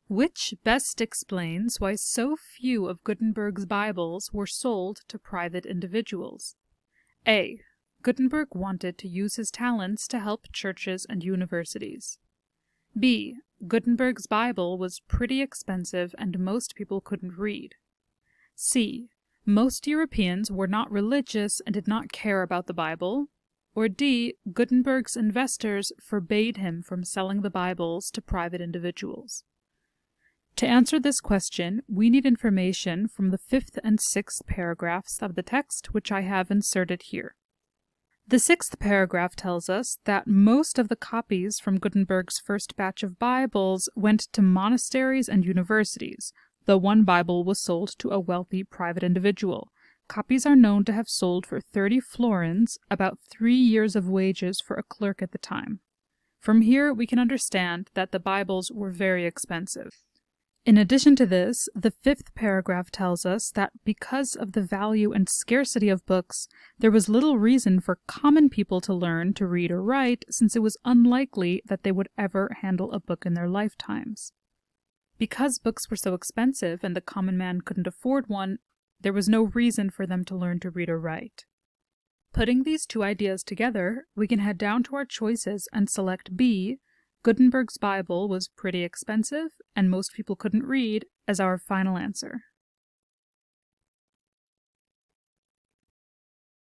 Which best explains why so few of Gutenberg's Bibles were sold to private individuals? A. Gutenberg wanted to use his talents to help churches and universities. B. Gutenberg's Bible was pretty expensive and most people couldn't read. C. Most Europeans were not religious and did not care about the Bible. Or D. Gutenberg's investors forbade him from selling the Bibles to private individuals. To answer this question, we need information from the 5th and 6th paragraphs of the text, which I have inserted here. The 6th paragraph tells us that most of the copies from Gutenberg's first batch of Bibles went to monasteries and universities, though one Bible was sold to a wealthy private individual. Copies are known to have sold for 30 florins, about 3 years of wages for a clerk at the time. From here, we can understand that the Bibles were very expensive. In addition to this, the 5th paragraph tells us that because of the value and scarcity of books, there was little reason for common people to learn to read or write, since it was unlikely that they would ever handle a book in their lifetimes. Because books were so expensive and the common man couldn't afford one, there was no reason for them to learn to read or write. Putting these two ideas together, we can head down to our choices and select B, Gutenberg's Bible was pretty expensive and most people couldn't read, as our final answer.